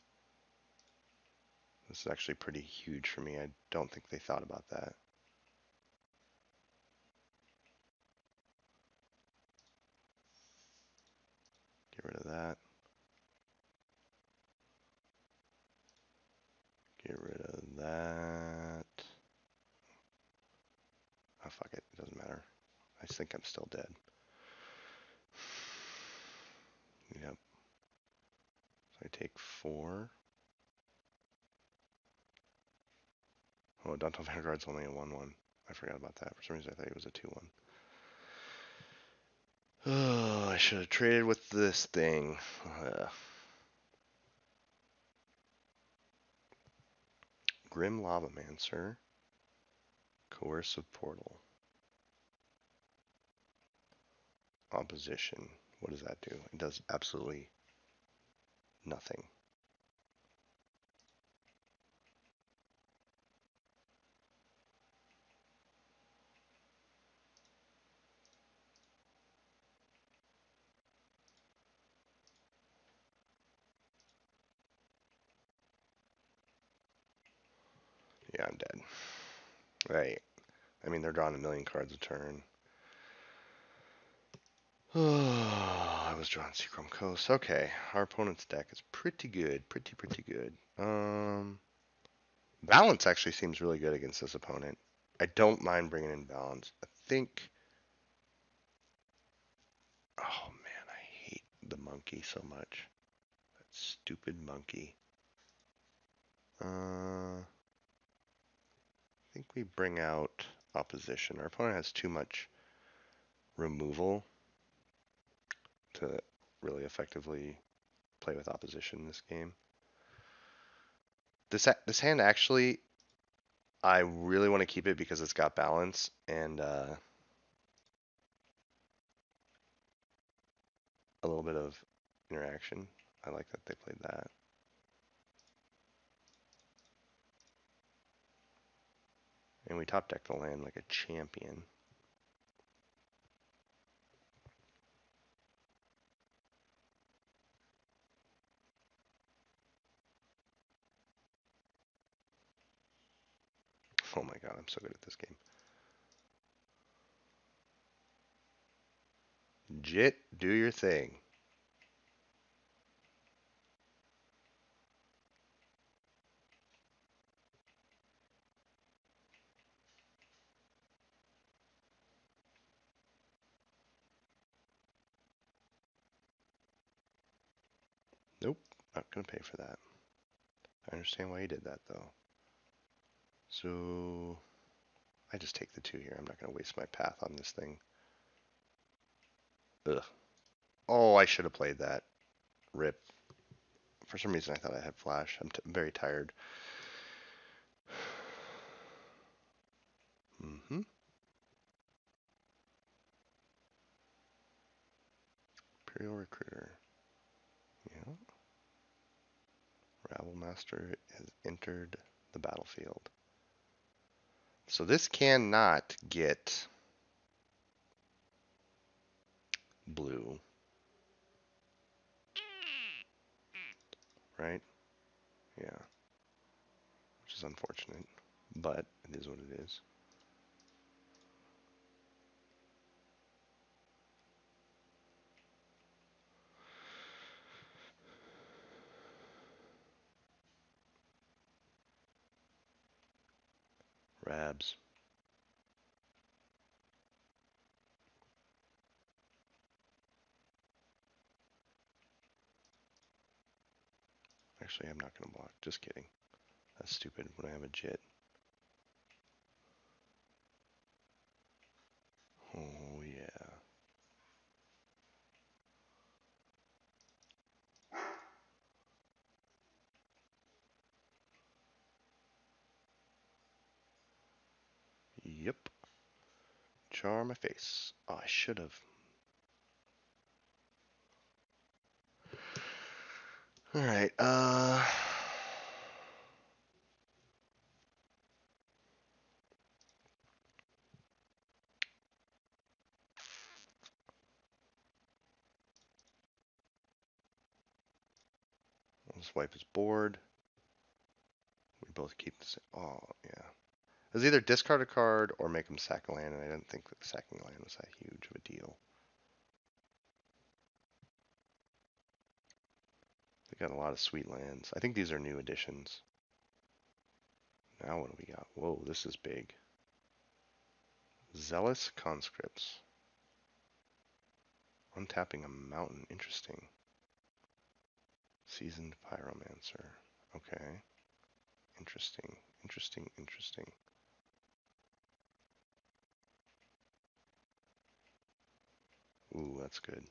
This is actually pretty huge for me. I don't think they thought about that. Get rid of that. Get rid of that. Oh, fuck it. It doesn't matter. I think I'm still dead. Yep. So I take 4. Oh, Dental Vanguard's only a 1/1. I forgot about that. For some reason, I thought it was a 2/1. Oh, I should have traded with this thing. Grim Lavamancer. Coercive Portal. Opposition. What does that do? It does absolutely nothing. Yeah, I'm dead. Right. I mean, they're drawing a million cards a turn. Oh, I was drawing Seachrome Coast. Okay, our opponent's deck is pretty good. Pretty good. Balance actually seems really good against this opponent. I don't mind bringing in Balance. I think... Oh, man, I hate the monkey so much. That stupid monkey. I think we bring out Opposition. Our opponent has too much removal to really effectively play with Opposition in this game. This hand actually, I really want to keep it because it's got balance and a little bit of interaction. I like that they played that. And we top deck the land like a champion. Oh my god, I'm so good at this game. Jit, do your thing. Nope, not gonna pay for that. I understand why you did that though. So I just take the 2 here. I'm not gonna waste my path on this thing. Ugh. Oh, I should have played that. Rip. For some reason I thought I had flash. I'm very tired. Mm-hmm. Imperial Recruiter. Yeah. Rabble Master has entered the battlefield. So this cannot get blue, right? Yeah, which is unfortunate, but it is what it is. Rabs. Actually, I'm not going to block. Just kidding. That's stupid when I have a Jit. Oh, yeah. Yep. Char my face. Oh, I should have. Alright, Let's wipe his board. We both keep the same. Oh, yeah. It was either discard a card or make him sack a land, and I didn't think that sacking land was that huge of a deal. They got a lot of sweet lands. I think these are new additions. Now what do we got? Whoa, this is big. Zealous Conscripts. Untapping a mountain. Interesting. Seasoned Pyromancer. Okay. Interesting. Interesting. Interesting. Ooh, that's good.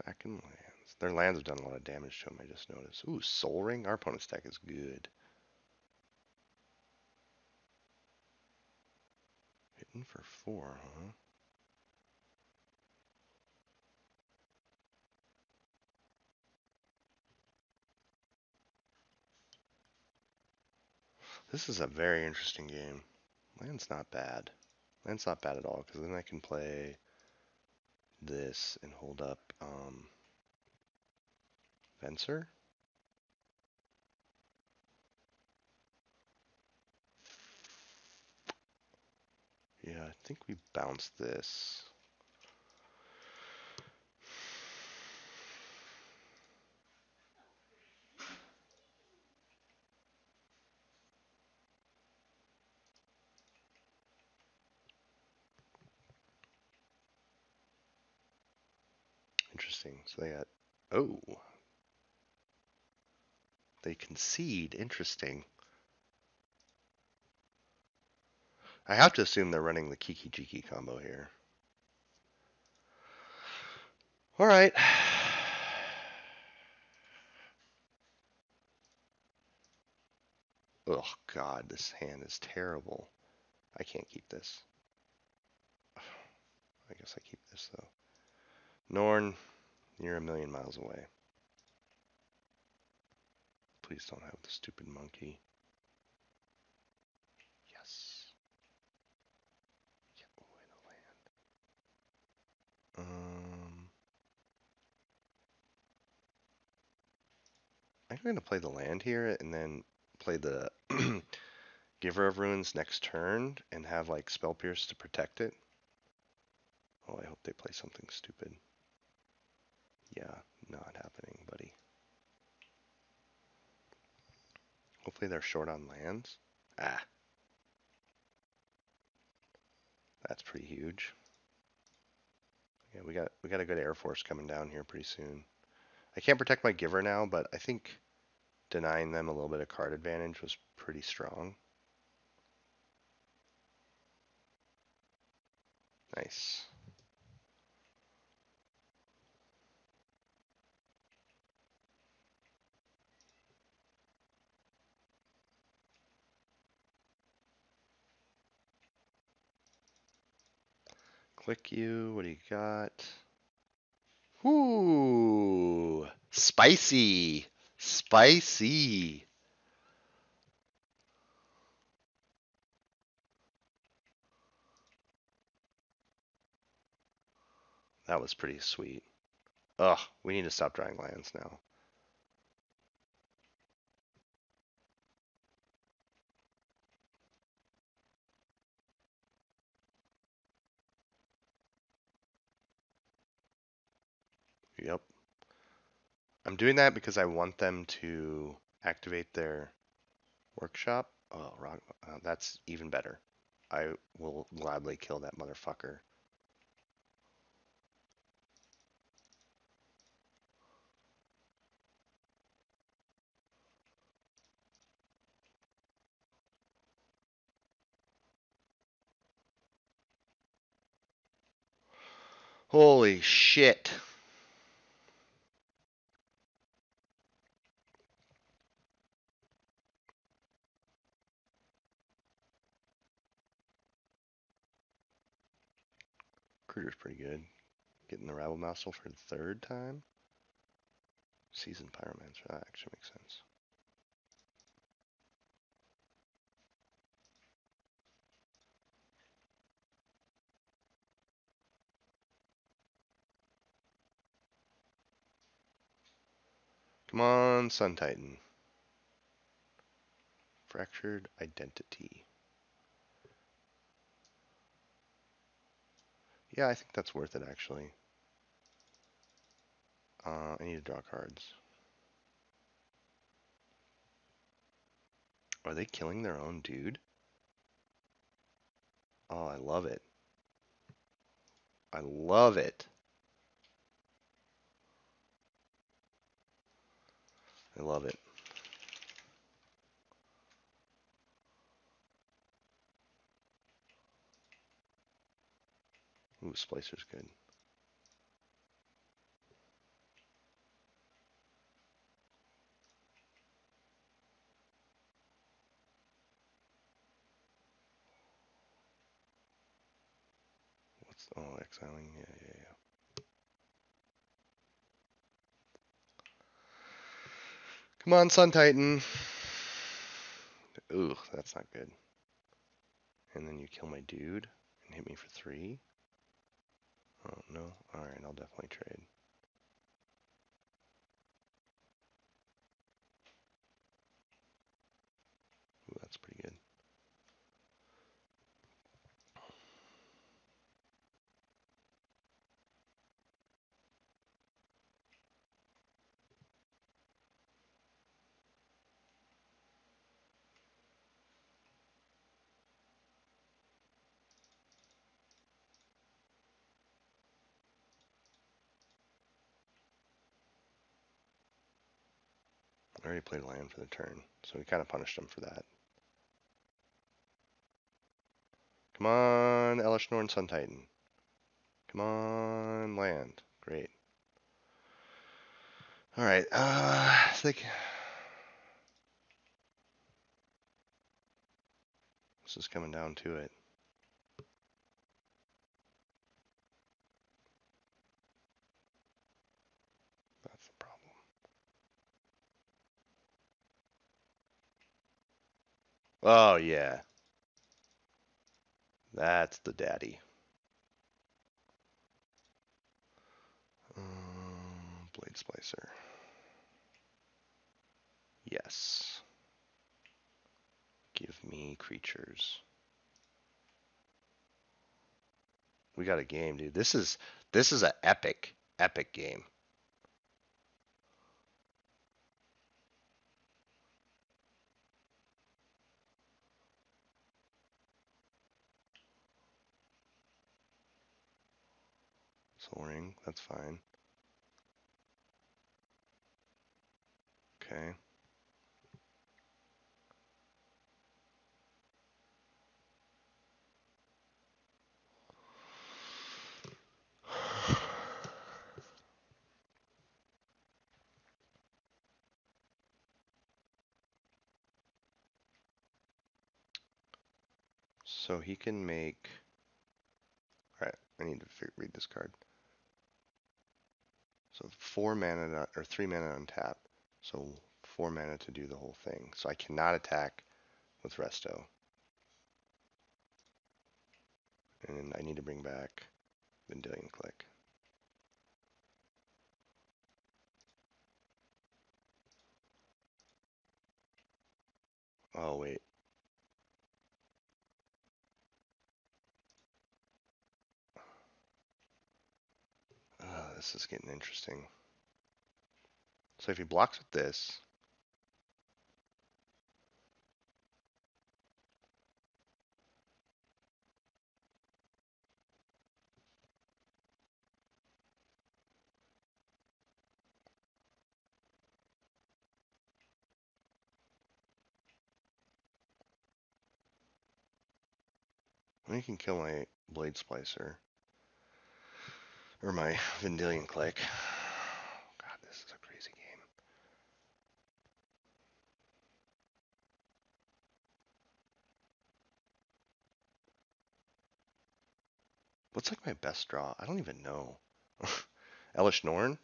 Sacking lands. Their lands have done a lot of damage to them, I just noticed. Ooh, Soul Ring? Our opponent's deck is good. Hitting for 4, huh? This is a very interesting game. Land's not bad. Land's not bad at all, because then I can play this and hold up Venser. Yeah, I think we bounce this. Interesting. So they got, oh, they concede. Interesting. I have to assume they're running the Kiki Jiki combo here. All right. Oh, God, this hand is terrible. I can't keep this. I guess I keep this, though. Norn, you're a million miles away. Please don't have the stupid monkey. Yes. Get away the land. I'm going to play the land here and then play the Giver of Ruins next turn and have like Spell Pierce to protect it. Oh, I hope they play something stupid. Yeah, not happening, buddy. Hopefully they're short on lands. Ah, that's pretty huge. Yeah, we got a good Air Force coming down here pretty soon. I can't protect my Giver now, but I think denying them a little bit of card advantage was pretty strong. Nice. Click you. What do you got? Ooh, spicy, spicy. That was pretty sweet. Ugh, we need to stop drawing lands now. Yep. I'm doing that because I want them to activate their workshop. Oh, wrong. That's even better. I will gladly kill that motherfucker. Holy shit. Critter's pretty good. Getting the Rabble Mousel for the third time. Seasoned Pyromancer, that actually makes sense. Come on, Sun Titan. Fractured Identity. Yeah, I think that's worth it, actually. I need to draw cards. Are they killing their own dude? Oh, I love it. I love it. I love it. Ooh, Splicer's good. What's, oh, exiling? Yeah. Come on, Sun Titan. Ooh, that's not good. And then you kill my dude and hit me for 3. Oh, no. Alright, I'll definitely trade. Ooh, that's pretty good. I already played land for the turn, so we kind of punished him for that. Come on, Elesh Norn Sun Titan. Come on, land. Great. Alright, I think this is coming down to it. That's the problem. Oh, yeah. That's the daddy. Blade Splicer. Yes. Give me creatures. We got a game, dude. This is an epic game. Soul Ring, that's fine. Okay. So he can make. Alright, I need to read this card. So 4 mana or 3 mana on tap. So 4 mana to do the whole thing. So I cannot attack with Resto. And I need to bring back Vendilion Click. Oh, wait. This is getting interesting. So if he blocks with this, he can kill my Blade Splicer. Or my Vendilion Click. God, this is a crazy game. What's like my best draw? I don't even know. Elesh Norn?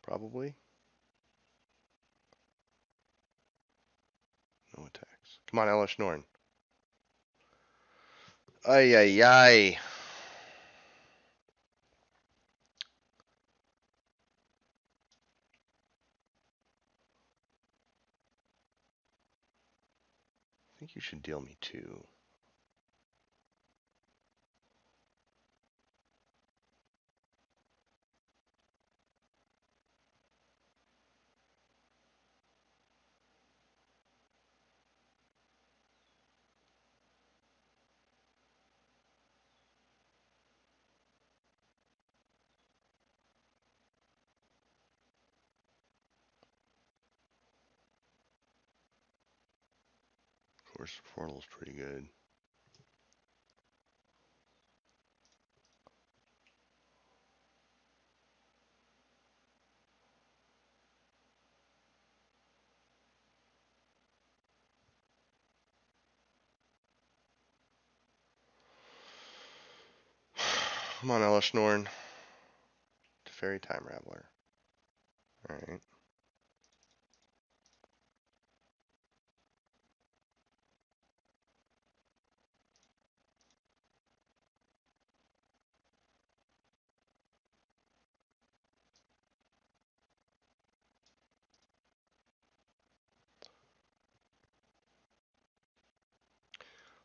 probably. No attacks. Come on, Elish Norn. Ay, ay, ay. I think you should deal me 2. Of course, Portal's pretty good. Come on, Elish Norn. Fairy Time Raveler. Alright.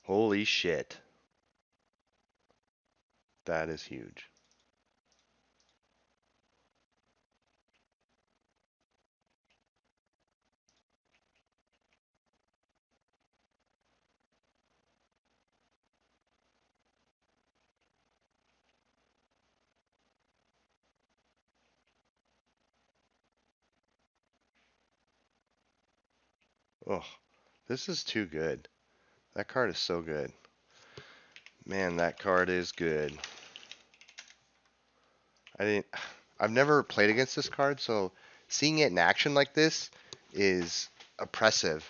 Holy shit. That is huge. Oh, this is too good. That card is so good. Man, that card is good. I didn't. I've never played against this card, so seeing it in action like this is oppressive.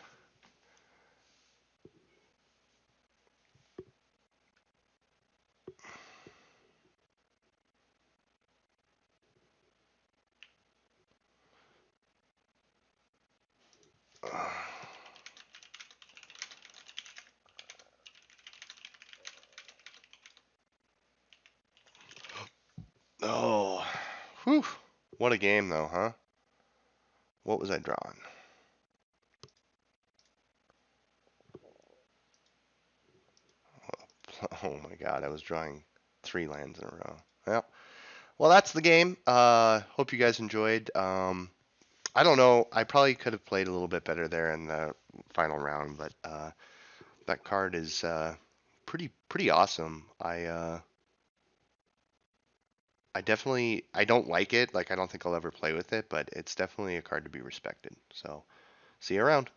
Oh, whew. What a game, though, huh? What was I drawing? Oh my god, I was drawing 3 lands in a row. Well, that's the game. Hope you guys enjoyed. I don't know. I probably could have played a little bit better there in the final round, but that card is pretty awesome. I definitely I don't like it. Like I don't think I'll ever play with it, but it's definitely a card to be respected. So see you around.